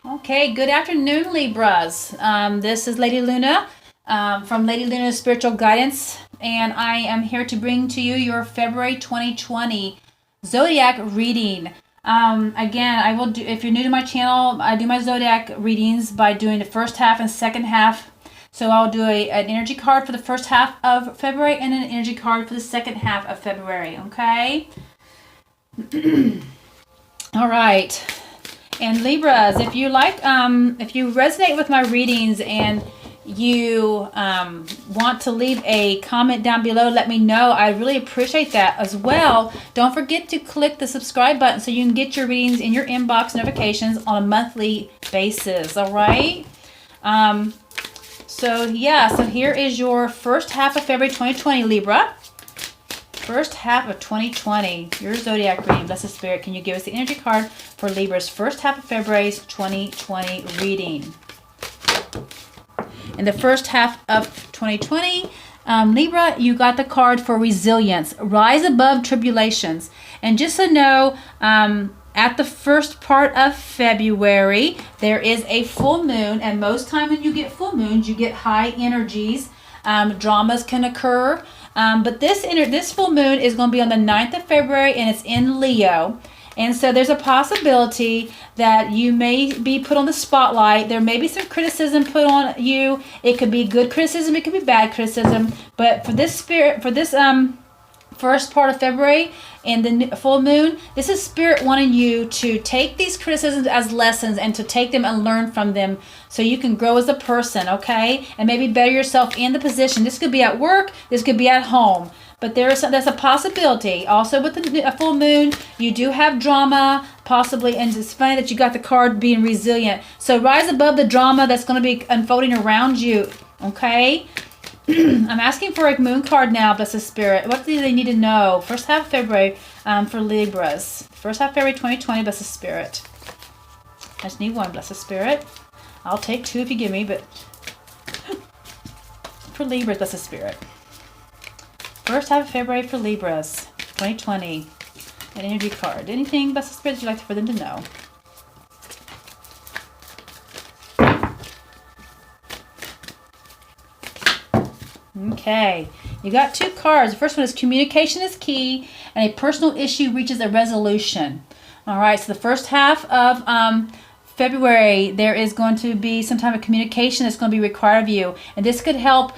Okay, good afternoon, Libras. This is Lady Luna from Lady Luna's Spiritual Guidance, and I am here to bring to you your February 2020 Zodiac reading. Again, I will do, if you're new to my channel, I do my Zodiac readings by doing the first half and second half. So I'll do an energy card for the first half of February and an energy card for the second half of February, okay? All right. And Libras, if you like, if you resonate with my readings and you want to leave a comment down below, let me know. I really appreciate that as well. Don't forget to click the subscribe button so you can get your readings in your inbox notifications on a monthly basis. All right. So here is your first half of February 2020, Libra. First half of 2020, your Zodiac reading. Blessed Spirit, can you give us the energy card for Libra's first half of February's 2020 reading? In the first half of 2020, Libra, you got the card for resilience. Rise above tribulations. And just so you know, at the first part of February, there is a full moon. And most time when you get full moons, you get high energies. Dramas can occur. But this full moon is going to be on the 9th of February, and it's in Leo. And so there's a possibility that you may be put on the spotlight. There may be some criticism put on you. It could be good criticism, it could be bad criticism. But for this first part of February and the full moon, this is Spirit wanting you to take these criticisms as lessons and to take them and learn from them so you can grow as a person, okay? And maybe better yourself in the position. This could be at work, this could be at home. But that's a possibility. Also with a full moon, you do have drama, possibly, and it's funny that you got the card being resilient. So rise above the drama that's going to be unfolding around you, okay? I'm asking for a moon card now, Blessed Spirit. What do they need to know? First half of February for Libras. First half of February 2020, Blessed Spirit. I just need one, Blessed Spirit. I'll take two if you give me, but for Libras, Blessed Spirit. First half of February for Libras, 2020. An energy card. Anything, Blessed Spirit, you'd like for them to know? Okay, you got two cards. The first one is communication is key, and a personal issue reaches a resolution. All right, so the first half of February, there is going to be some type of communication that's going to be required of you, and this could help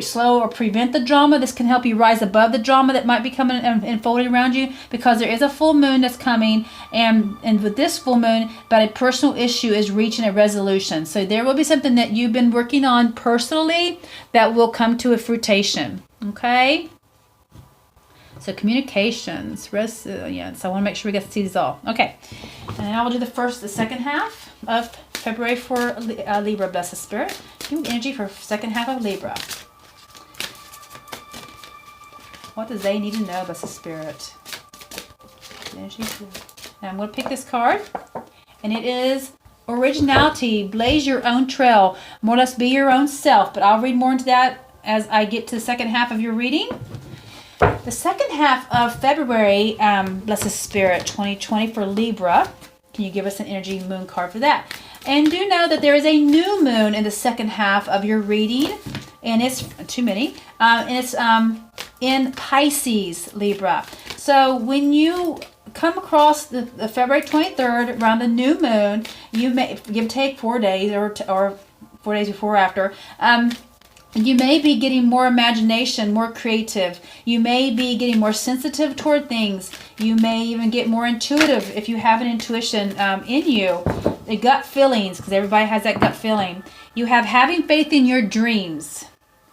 slow or prevent the drama. This can help you rise above the drama that might be coming and unfolding around you, because there is a full moon that's coming, and with this full moon, but a personal issue is reaching a resolution. So there will be something that you've been working on personally that will come to a fruition. Okay? So communications, resilience. I want to make sure we get to see these all. Okay. And I will do the second half of February for Libra, Blessed Spirit. Give me energy for second half of Libra. What do they need to know, Blessed Spirit? Energy. And I'm going to pick this card. And it is originality. Blaze your own trail. More or less be your own self. But I'll read more into that as I get to the second half of your reading. The second half of February, Blessed Spirit, 2020 for Libra. Can you give us an energy moon card for that? And do know that there is a new moon in the second half of your reading. And it's too many. And it's in Pisces, Libra. So when you come across the February 23rd around the new moon, you may take 4 days or 4 days before or after. You may be getting more imagination, more creative. You may be getting more sensitive toward things. You may even get more intuitive if you have an intuition in you. The gut feelings, because everybody has that gut feeling. You have having faith in your dreams.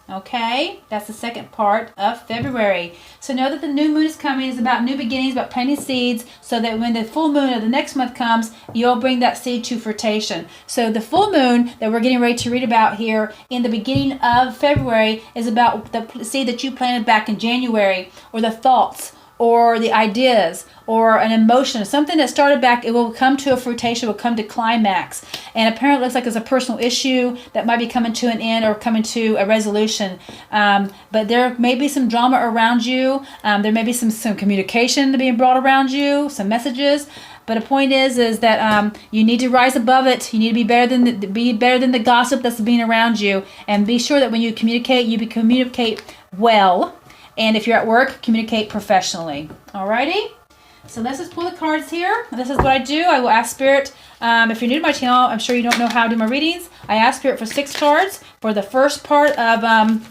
Okay, that's the second part of February. So know that the new moon is coming. It's about new beginnings, about planting seeds, so that when the full moon of the next month comes, you'll bring that seed to fruition. So the full moon that we're getting ready to read about here in the beginning of February is about the seed that you planted back in January, or the thoughts, or the ideas, or an emotion, something that started back. It will come to a fruition, will come to climax. And apparently it looks like there's a personal issue that might be coming to an end or coming to a resolution. But there may be some drama around you. There may be some communication being brought around you, some messages. But the point is that you need to rise above it. You need to be better than the gossip that's being around you, and be sure that when you communicate, you communicate well. And if you're at work, communicate professionally. Alrighty. So let's just pull the cards here. This is what I do. I will ask Spirit. If you're new to my channel, I'm sure you don't know how to do my readings. I ask Spirit for 6 cards for the first part of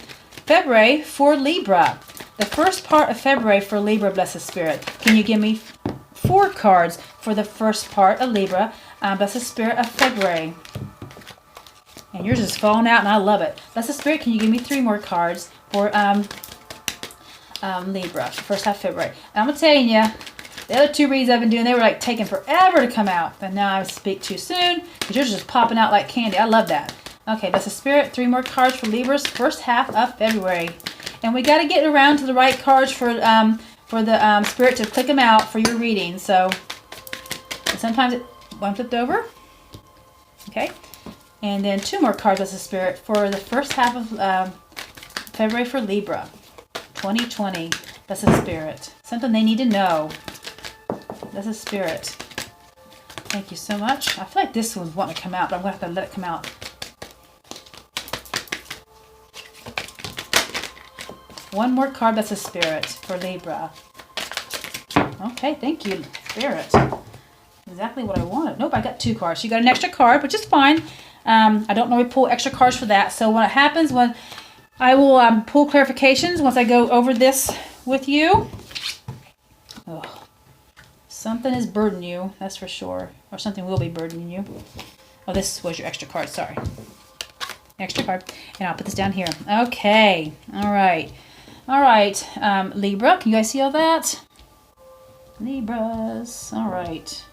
February for Libra. The first part of February for Libra, Blessed Spirit. Can you give me 4 cards for the first part of Libra, Blessed Spirit of February? And yours is falling out, and I love it. Blessed Spirit, can you give me 3 more cards for Libra, first half of February? And I'm telling you, the other 2 reads I've been doing, they were like taking forever to come out. But now I speak too soon, because yours is just popping out like candy. I love that. Okay, Blessed Spirit, 3 more cards for Libra's first half of February. And we got to get around to the right cards for the Spirit to click them out for your reading. So sometimes one flipped over. Okay. And then 2 more cards, Blessed Spirit, for the first half of February for Libra 2020. Blessed Spirit. Something they need to know. Blessed Spirit. Thank you so much. I feel like this one's wanting to come out, but I'm going to have to let it come out. One more card, Blessed Spirit, for Libra. Okay, thank you, Spirit. Exactly what I wanted. Nope, I got 2 cards. You got an extra card, which is fine. I don't normally pull extra cards for that. So when it happens, when I will pull clarifications once I go over this with you. Ugh. Something is burdening you, that's for sure. Or something will be burdening you. Oh, this was your extra card, sorry. Extra card. And I'll put this down here. Okay, all right. All right, Libra, can you guys see all that? Libras, all right.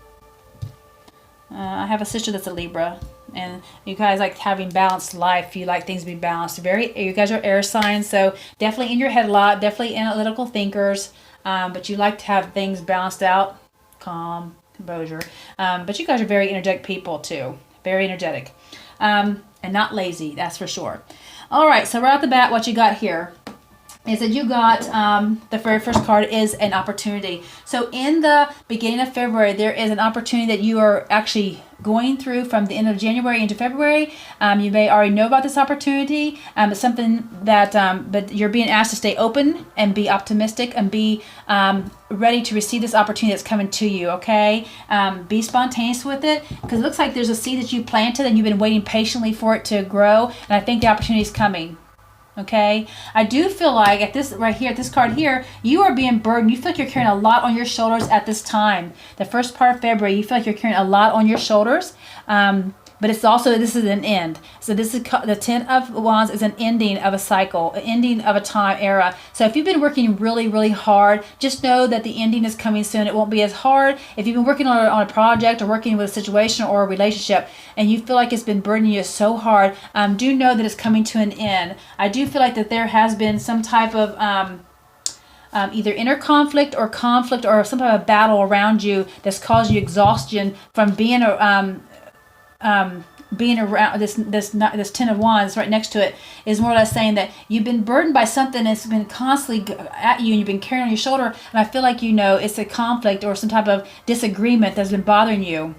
I have a sister that's a Libra, and you guys like having balanced life. You like things to be balanced. You guys are air signs, so definitely in your head a lot, definitely analytical thinkers, but you like to have things balanced out, calm, composure. But you guys are very energetic people too, very energetic, and not lazy, that's for sure. All right, so right off the bat, what you got here is that you got the very first card is an opportunity. So in the beginning of February, there is an opportunity that you are actually going through from the end of January into February. You may already know about this opportunity. It's something that, but you're being asked to stay open and be optimistic and be ready to receive this opportunity that's coming to you, okay? Be spontaneous with it, because it looks like there's a seed that you planted and you've been waiting patiently for it to grow, and I think the opportunity is coming. Okay, I do feel like at this right here, at this card here, you are being burdened. You feel like you're carrying a lot on your shoulders at this time. The first part of February, you feel like you're carrying a lot on your shoulders. But it's also, this is an end. So this is the 10 of Wands is an ending of a cycle, an ending of a time era. So if you've been working really, really hard, just know that the ending is coming soon. It won't be as hard. If you've been working on a project or working with a situation or a relationship and you feel like it's been burdening you so hard, do know that it's coming to an end. I do feel like that there has been some type of either inner conflict or some type of battle around you that's caused you exhaustion from being around this 10 of Wands right next to it is more or less saying that you've been burdened by something that's been constantly at you and you've been carrying on your shoulder, and I feel like it's a conflict or some type of disagreement that's been bothering you.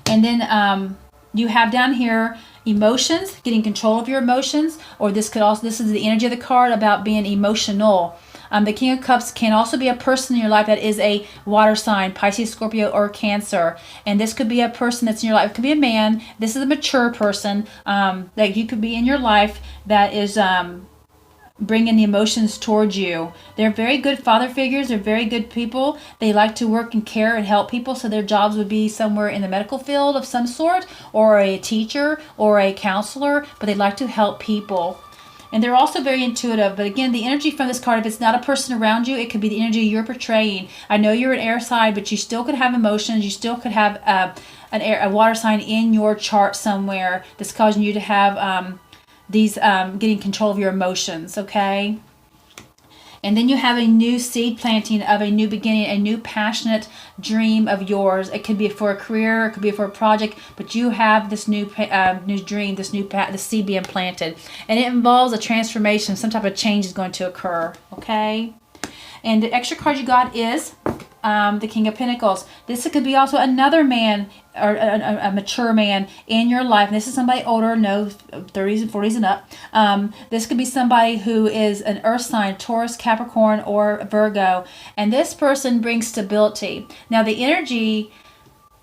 And then you have down here emotions, getting control of your emotions, or this is the energy of the card about being emotional. The King of Cups can also be a person in your life that is a water sign, Pisces, Scorpio, or Cancer. And this could be a person that's in your life. It could be a man. This is a mature person that you could be in your life that is bringing the emotions towards you. They're very good father figures. They're very good people. They like to work and care and help people. So their jobs would be somewhere in the medical field of some sort, or a teacher or a counselor, but they like to help people. And they're also very intuitive. But again, the energy from this card, if it's not a person around you, it could be the energy you're portraying. I know you're an air sign, but you still could have emotions. You still could have a water sign in your chart somewhere that's causing you to have getting control of your emotions, okay? And then you have a new seed planting of a new beginning, a new passionate dream of yours. It could be for a career, it could be for a project, but you have this new dream, the seed being planted. And it involves a transformation, some type of change is going to occur, okay? And the extra card you got is the King of Pentacles. This could be also another man or a mature man in your life. And this is somebody older, no, 30s and 40s and up. This could be somebody who is an earth sign, Taurus, Capricorn, or Virgo. And this person brings stability. Now, the energy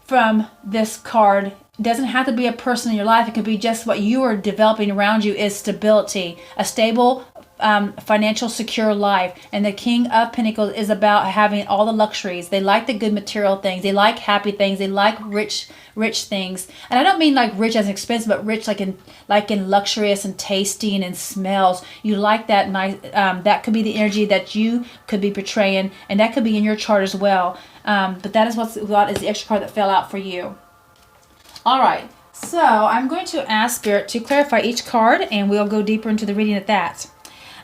from this card doesn't have to be a person in your life. It could be just what you are developing around you is stability, a stable, financial secure life. And the King of Pentacles is about having all the luxuries. They like the good material things. They like happy things. They like rich things. And I don't mean like rich as expensive, but rich like in luxurious and tasting and smells. You like that nice. That could be the energy that you could be portraying, and that could be in your chart as well. But that is what is the extra card that fell out for you. All right. So I'm going to ask Spirit to clarify each card, and we'll go deeper into the reading at that.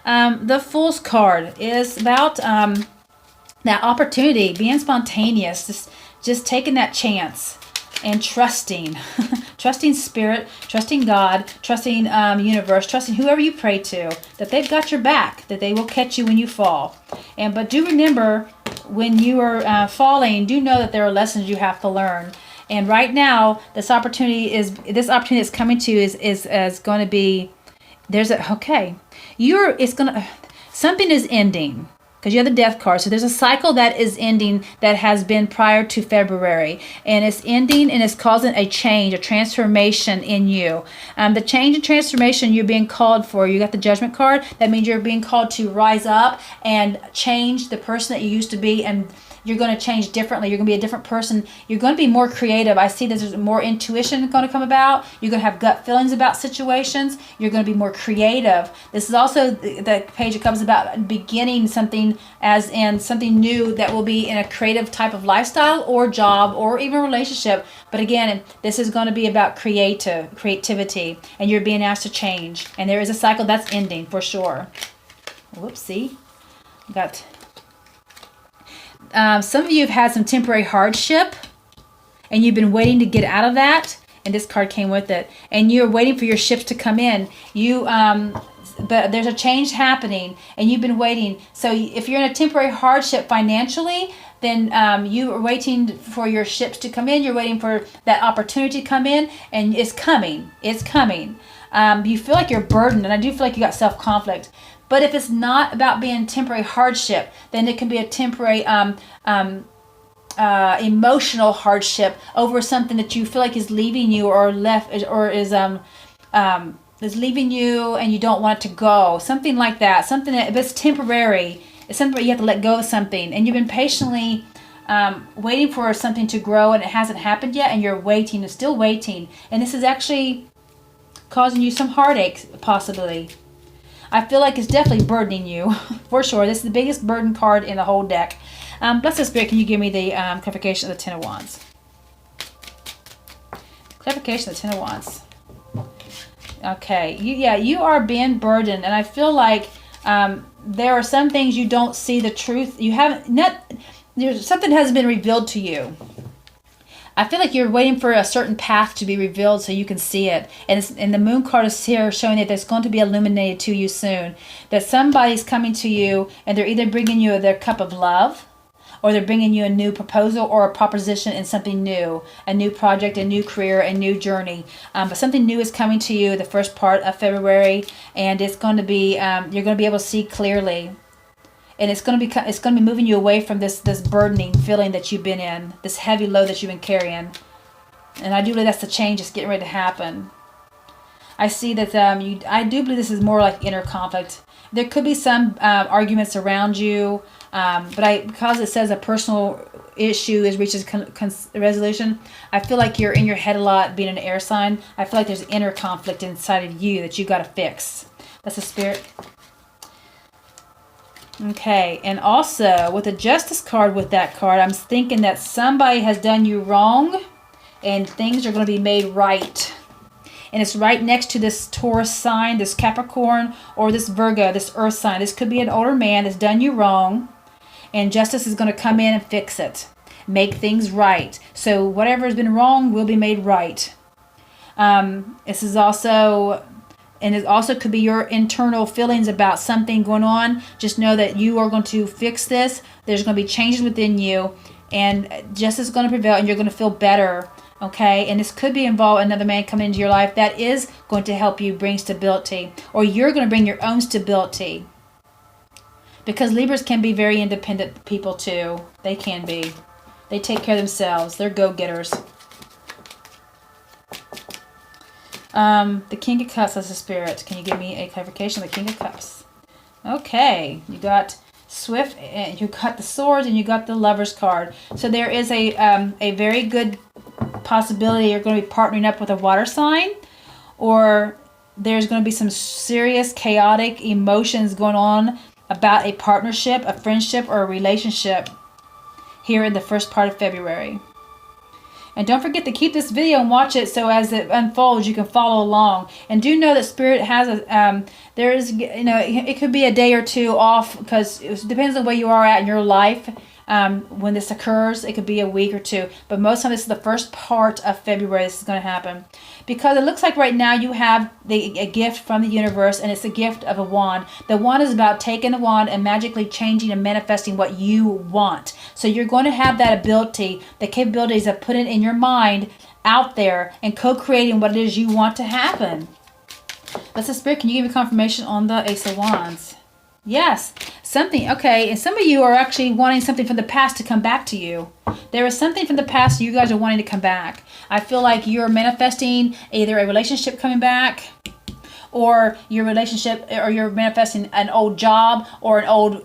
The Fool's card is about that opportunity, being spontaneous, just taking that chance and trusting. Trusting Spirit, trusting God, trusting universe, trusting whoever you pray to, that they've got your back, that they will catch you when you fall. But do remember, when you are falling, do know that there are lessons you have to learn. And right now, this opportunity that's coming to you is going to be, something is ending, because you have the Death card. So there's a cycle that is ending that has been prior to February, and it's ending, and it's causing a change, a transformation in you. The change and transformation you're being called for. You got the Judgment card. That means you're being called to rise up and change the person that you used to be, and you're going to change differently. You're going to be a different person. You're going to be more creative. I see there's more intuition going to come about. You're going to have gut feelings about situations. You're going to be more creative. This is also the page that comes about beginning something, as in something new that will be in a creative type of lifestyle or job or even relationship. But again, this is going to be about creativity, and you're being asked to change. And there is a cycle that's ending for sure. Whoopsie. Got... some of you have had some temporary hardship, and you've been waiting to get out of that, and this card came with it. And you're waiting for your ships to come in. But there's a change happening, and you've been waiting. So if you're in a temporary hardship financially, then you are waiting for your ships to come in. You're waiting for that opportunity to come in, and it's coming. It's coming. You feel like you're burdened, and I do feel like you got self-conflict. But if it's not about being temporary hardship, then it can be a temporary emotional hardship over something that you feel like is leaving you, or is leaving you, and you don't want it to go. Something like that. Something that, if it's temporary, it's something where you have to let go of something, and you've been patiently waiting for something to grow, and it hasn't happened yet, and you're waiting and still waiting, and this is actually causing you some heartache, possibly. I feel like it's definitely burdening you, for sure. This is the biggest burden card in the whole deck. Blessed Spirit, can you give me the clarification of the Ten of Wands? Clarification of the Ten of Wands. Okay, you are being burdened, and I feel like there are some things you don't see the truth. You haven't, something has been revealed to you. I feel like you're waiting for a certain path to be revealed so you can see it. And the Moon card is here showing that it's going to be illuminated to you soon. That somebody's coming to you, and they're either bringing you their cup of love, or they're bringing you a new proposal or a proposition in something new. A new project, a new career, a new journey. But something new is coming to you the first part of February. And it's going to be, you're going to be able to see clearly. And it's going to be moving you away from this burdening feeling that you've been in, this heavy load that you've been carrying. And I do believe that's the change that's getting ready to happen. I see that I do believe this is more like inner conflict. There could be some arguments around you, but because it says a personal issue is reaches resolution, I feel like you're in your head a lot, being an air sign. I feel like there's inner conflict inside of you that you got to fix. That's the Spirit. Okay, and also with the Justice card, with that card, I'm thinking that somebody has done you wrong, and things are going to be made right. And it's right next to this Taurus sign, this Capricorn, or this Virgo, this Earth sign. This could be an older man that's done you wrong, and Justice is going to come in and fix it, make things right. So whatever has been wrong will be made right. This is also and it also could be your internal feelings about something going on. Just know that you are going to fix this. There's going to be changes within you, and justice is going to prevail, and you're going to feel better. Okay, and this could be involved another man coming into your life that is going to help you bring stability, or you're going to bring your own stability. Because Libras can be very independent people too. They can be. They take care of themselves. They're go-getters. The King of Cups as a spirit. Can you give me a clarification of the King of Cups? Okay, you got Swift, and you got the Swords, and you got the Lovers card. So there is a very good possibility you're going to be partnering up with a water sign, or there's going to be some serious chaotic emotions going on about a partnership, a friendship, or a relationship here in the first part of February. And don't forget to keep this video and watch it so as it unfolds you can follow along. And do know that Spirit has a there is, you know, it could be a day or two off, because it depends on where you are at in your life. When this occurs, it could be a week or two, but most of the time this is the first part of February this is going to happen, because it looks like right now you have a gift from the universe, and it's a gift of a wand. The wand is about taking the wand and magically changing and manifesting what you want. So you're going to have that ability, the capabilities of putting in your mind out there and co-creating what it is you want to happen. That's the Spirit. Can you give me confirmation on the Ace of Wands? Yes, something. Okay, and some of you are actually wanting something from the past to come back to you. There is something from the past you guys are wanting to come back. I feel like you're manifesting either a relationship coming back, or your relationship, or you're manifesting an old job, or an old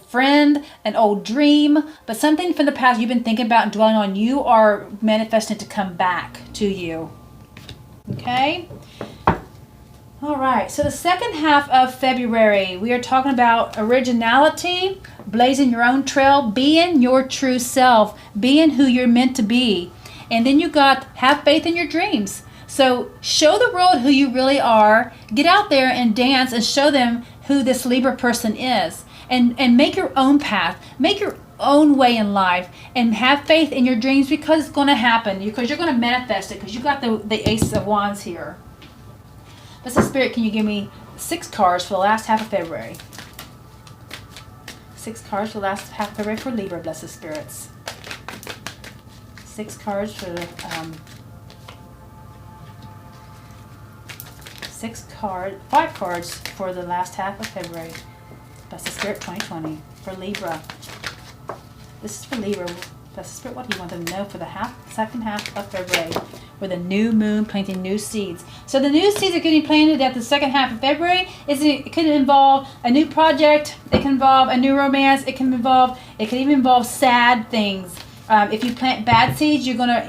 friend, an old dream, but something from the past you've been thinking about and dwelling on, you are manifesting to come back to you. Okay? All right, so the second half of February, we are talking about originality, blazing your own trail, being your true self, being who you're meant to be. And then you got have faith in your dreams. So show the world who you really are. Get out there and dance and show them who this Libra person is. And make your own path. Make your own way in life. And have faith in your dreams, because it's going to happen. Because you're going to manifest it. Because you got the Ace of Wands here. Blessed Spirit, can you give me 6 cards for the last half of February? 6 cards for the last half of February for Libra, Blessed Spirits. 6 cards for the 5 cards for the last half of February. Blessed Spirit 2020 for Libra. This is for Libra. Blessed Spirit, what do you want them to know for the second half of February? With a new moon planting new seeds. So the new seeds are getting planted at the second half of February. It could involve a new project. It can involve a new romance. It can even involve sad things. If you plant bad seeds, you're gonna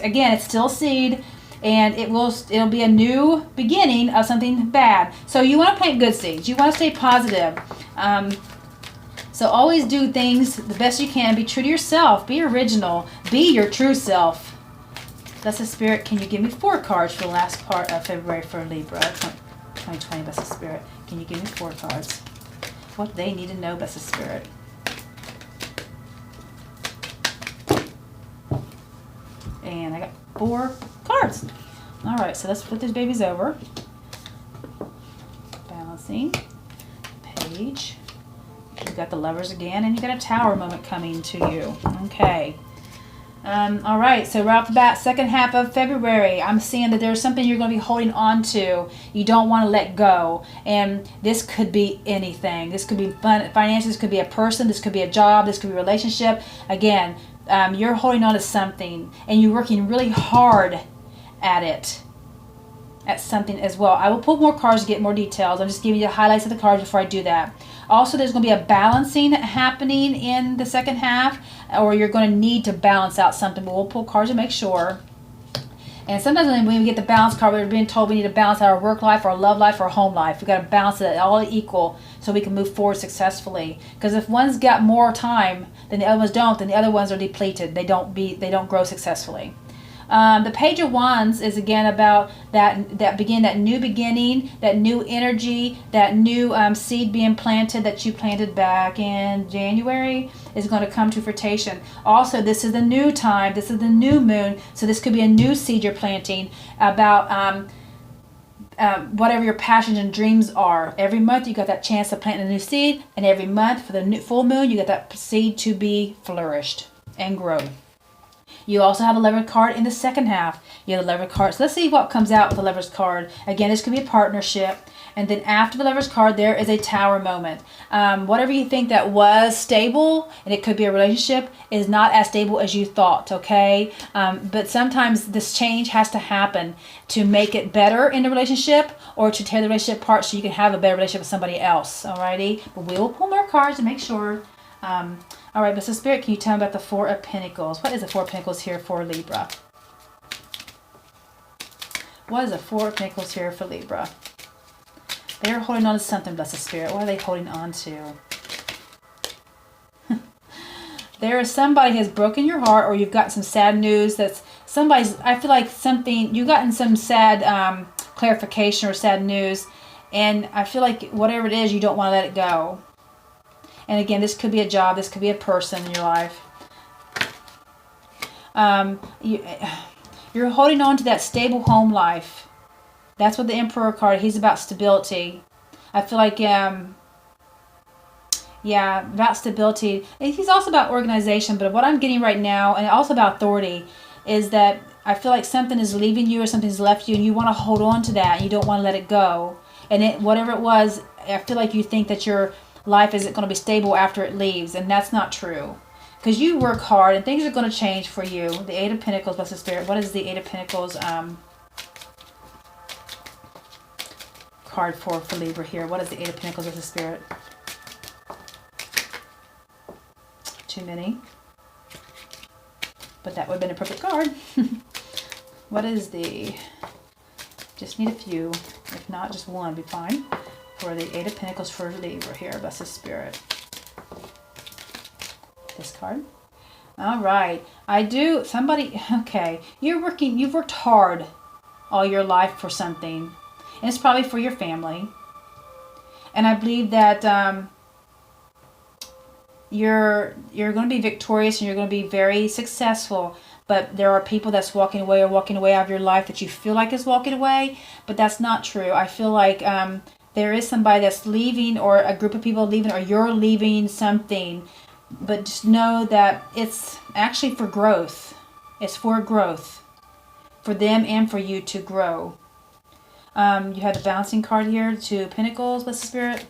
again, it's still seed, and it'll be a new beginning of something bad. So you want to plant good seeds. You want to stay positive. So always do things the best you can. Be true to yourself. Be original. Be your true self. Blessed Spirit, can you give me 4 cards for the last part of February for Libra 2020, Blessed Spirit? Can you give me 4 cards? What they need to know, Blessed Spirit. And I got 4 cards. All right, so let's flip these babies over. Balancing. Page. You got the Lovers again, and you got a Tower moment coming to you. Okay. All right, so right off the bat, second half of February, I'm seeing that there's something you're going to be holding on to. You don't want to let go. And this could be anything. This could be finances, this could be a person, this could be a job, this could be a relationship. Again, you're holding on to something, and you're working really hard at it. At something as well. I will pull more cards to get more details. I'm just giving you the highlights of the cards before I do that. Also, there's going to be a balancing happening in the second half, or you're going to need to balance out something, but we'll pull cards to make sure. And sometimes when we get the balance card, we're being told we need to balance out our work life, our love life, our home life. We've got to balance it all equal so we can move forward successfully. Because if one's got more time than the other ones don't, then the other ones are depleted. They don't grow successfully. The Page of Wands is again about that new beginning, that new energy, that new seed being planted that you planted back in January is going to come to fruition. Also, this is the new time. This is the new moon. So this could be a new seed you're planting about whatever your passions and dreams are. Every month you got that chance to plant a new seed, and every month for the new full moon you got that seed to be flourished and grow. You also have a leverage card in the second half. You have a leverage card. So let's see what comes out with the leverage card. Again, this could be a partnership. And then after the leverage card, there is a tower moment. Whatever you think that was stable, and it could be a relationship, is not as stable as you thought, okay? But sometimes this change has to happen to make it better in the relationship, or to tear the relationship apart so you can have a better relationship with somebody else, alrighty? But we will pull more cards to make sure. All right, but so Spirit, can you tell me about the Four of Pentacles? What is the Four of Pentacles here for Libra? What is the Four of Pentacles here for Libra? They're holding on to something, Blessed Spirit. What are they holding on to? There is somebody who has broken your heart, or you've got some sad news. That's somebody's, I feel like something, you've gotten some sad clarification or sad news. And I feel like whatever it is, you don't want to let it go. And again, this could be a job. This could be a person in your life. You're holding on to that stable home life. That's what the Emperor card, he's about stability. I feel like, yeah, about stability. And he's also about organization, but what I'm getting right now, and also about authority, is that I feel like something is leaving you or something's left you, and you want to hold on to that, and you don't want to let it go. And whatever it was, I feel like you think that your life isn't going to be stable after it leaves, and that's not true. Because you work hard, and things are going to change for you. The Eight of Pentacles, Blessed Spirit. What is the Eight of Pentacles card for Libra here? What is the Eight of Pentacles, Blessed Spirit? Too many. But that would have been a perfect card. What is the... Just need a few. If not, just one would be fine. For the Eight of Pentacles for Libra here, Blessed Spirit. This card. All right. Okay. You've worked hard all your life for something. And it's probably for your family. And I believe that you're going to be victorious and you're going to be very successful. But there are people that's walking away out of your life that you feel like is walking away. But that's not true. I feel like there is somebody that's leaving, or a group of people leaving, or you're leaving something. But just know that it's actually for growth. It's for growth. For them and for you to grow. You have the balancing card here, Two of Pentacles, Blessed Spirit.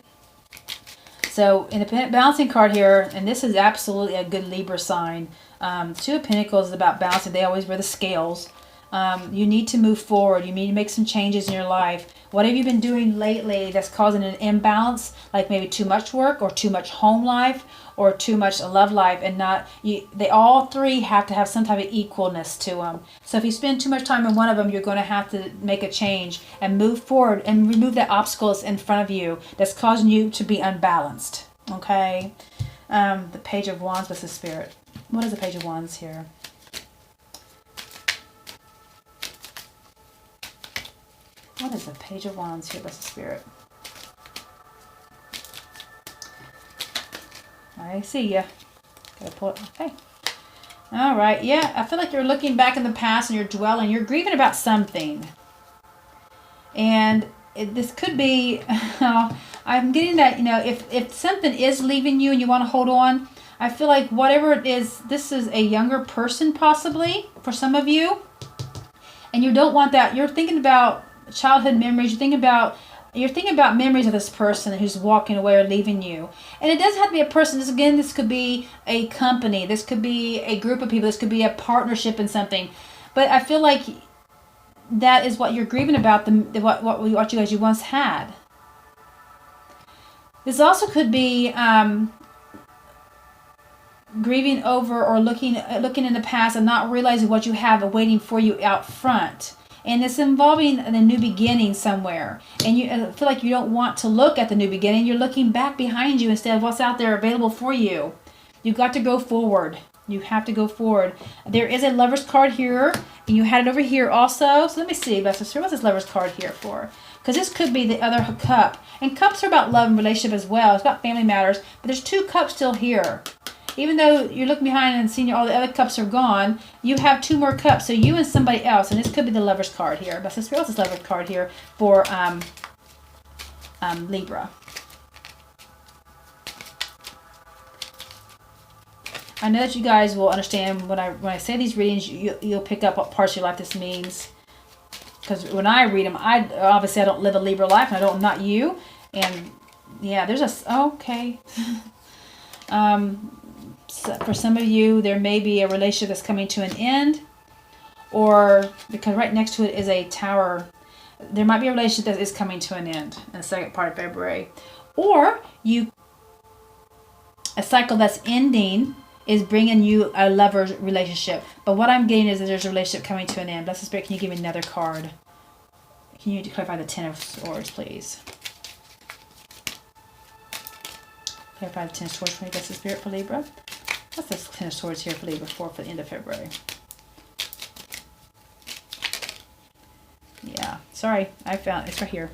So in the balancing card here, and this is absolutely a good Libra sign. Two of Pentacles is about balancing. They always wear the scales. You need to move forward. You need to make some changes in your life. What have you been doing lately that's causing an imbalance? Like maybe too much work, or too much home life, or too much love life, and not you. They all three have to have some type of equalness to them. So if you spend too much time in one of them, you're going to have to make a change and move forward and remove that obstacles in front of you that's causing you to be unbalanced. Okay. The Page of Wands, Blessed Spirit. What is the Page of Wands here? What is the Page of Wands here, Blessed Spirit? I see ya. Gotta pull it. Okay. All right. Yeah, I feel like you're looking back in the past and you're dwelling. You're grieving about something. And this could be... I'm getting that, if something is leaving you and you want to hold on, I feel like whatever it is, this is a younger person possibly for some of you. And you don't want that. You're thinking about childhood memories. You're thinking about memories of this person who's walking away or leaving you. And it doesn't have to be a person. This could be a company. This could be a group of people. This could be a partnership in something. But I feel like that is what you're grieving about, what you once had. This also could be grieving over or looking in the past and not realizing what you have awaiting for you out front. And it's involving a new beginning somewhere. And you feel like you don't want to look at the new beginning. You're looking back behind you instead of what's out there available for you. You've got to go forward. You have to go forward. There is a Lover's card here. And you had it over here also. So let me see. What's this Lover's card here for? Because this could be the other cup. And cups are about love and relationship as well. It's about family matters. But there's two cups still here. even though you're looking behind and seeing all the other cups are gone, you have 2 more cups. So you and somebody else, and this could be the Lover's card here. But this else is Lover's card here for Libra. I know that you guys will understand when I say these readings, you'll pick up what parts of your life this means. Because when I read them, obviously I don't live a Libra life, and I'm not you. And yeah, there's okay. So for some of you, there may be a relationship that's coming to an end, or because right next to it is a tower, there might be a relationship that is coming to an end in the second part of February, or a cycle that's ending is bringing you a lover's relationship. But what I'm getting is that there's a relationship coming to an end. Blessed Spirit, can you give me another card? Can you clarify the Ten of Swords, please? Clarify the Ten of Swords for me, Blessed Spirit, for Libra. What's this Ten of Swords here for Libra for the end of February? Yeah, sorry, I found it's right here.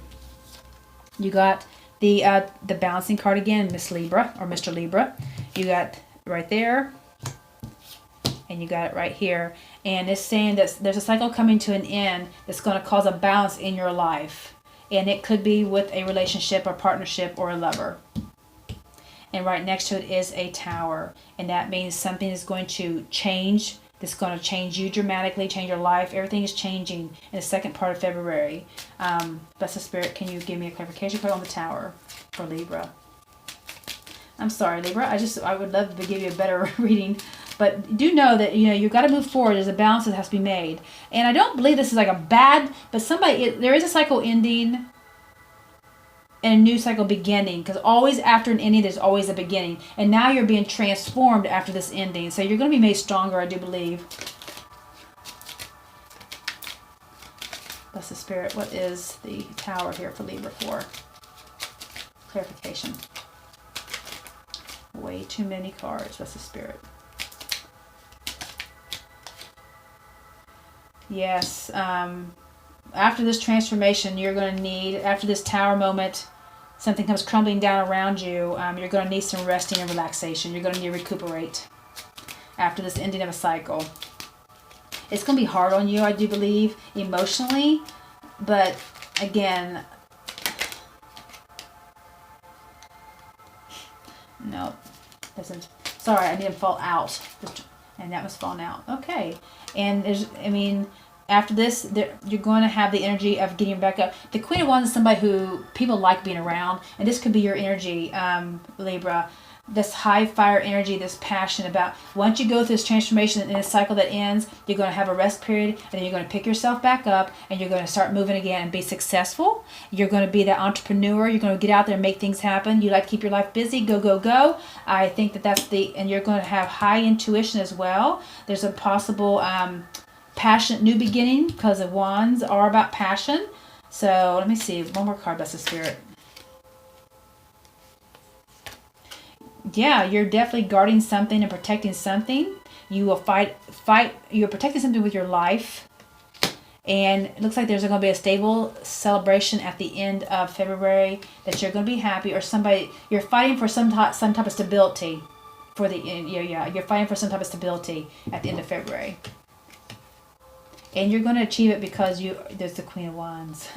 You got the balancing card again, Miss Libra or Mr. Libra. You got right there, and you got it right here, and it's saying that there's a cycle coming to an end that's going to cause a balance in your life, and it could be with a relationship or partnership or a lover. And right next to it is a tower, and that means something is going to change. That's going to change you dramatically, change your life. Everything is changing in the second part of February. Blessed Spirit, can you give me a clarification card on the tower for Libra? I'm sorry, Libra. I would love to give you a better reading, but do know that you've got to move forward. There's a balance that has to be made, and I don't believe this is like a bad, but there is a cycle ending and a new cycle beginning, because always after an ending, there's always a beginning, and now you're being transformed after this ending, so you're going to be made stronger. I do believe. Blessed Spirit, what is the tower here for Libra for clarification? Way too many cards. Blessed Spirit. Yes. After this transformation, you're going to need, after this tower moment, something comes crumbling down around you, you're going to need some resting and relaxation. You're going to need to recuperate after this ending of a cycle. It's going to be hard on you, I do believe, emotionally, but again, no, doesn't. Sorry, I didn't fall out, and that was falling out. Okay, and after this, you're going to have the energy of getting back up. The Queen of Wands is somebody who people like being around, and this could be your energy, Libra. This high fire energy, this passion about once you go through this transformation in a cycle that ends, you're going to have a rest period, and then you're going to pick yourself back up, and you're going to start moving again and be successful. You're going to be that entrepreneur. You're going to get out there and make things happen. You like to keep your life busy. Go, go, go. I think and you're going to have high intuition as well. There's a possible passionate new beginning, because the wands are about passion. So let me see. One more card, Blessed Spirit. Yeah, you're definitely guarding something and protecting something. You will fight. You're protecting something with your life. And it looks like there's going to be a stable celebration at the end of February that you're going to be happy, or you're fighting for some type of stability you're fighting for some type of stability at the end of February. And you're going to achieve it because there's the Queen of Wands.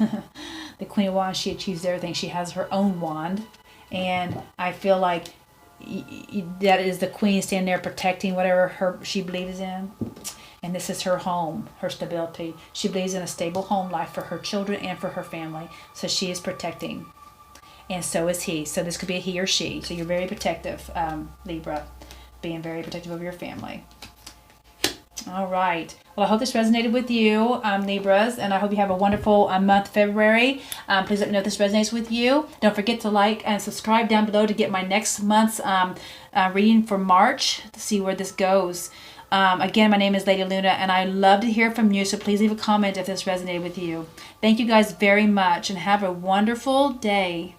The Queen of Wands, she achieves everything. She has her own wand. And I feel like that is the Queen standing there protecting whatever she believes in. And this is her home, her stability. She believes in a stable home life for her children and for her family. So she is protecting. And so is he. So this could be a he or she. So you're very protective, Libra. Being very protective of your family. All right. Well, I hope this resonated with you, Libras, and I hope you have a wonderful month, February. Please let me know if this resonates with you. Don't forget to like and subscribe down below to get my next month's reading for March to see where this goes. Again, my name is Lady Luna, and I love to hear from you, so please leave a comment if this resonated with you. Thank you guys very much, and have a wonderful day.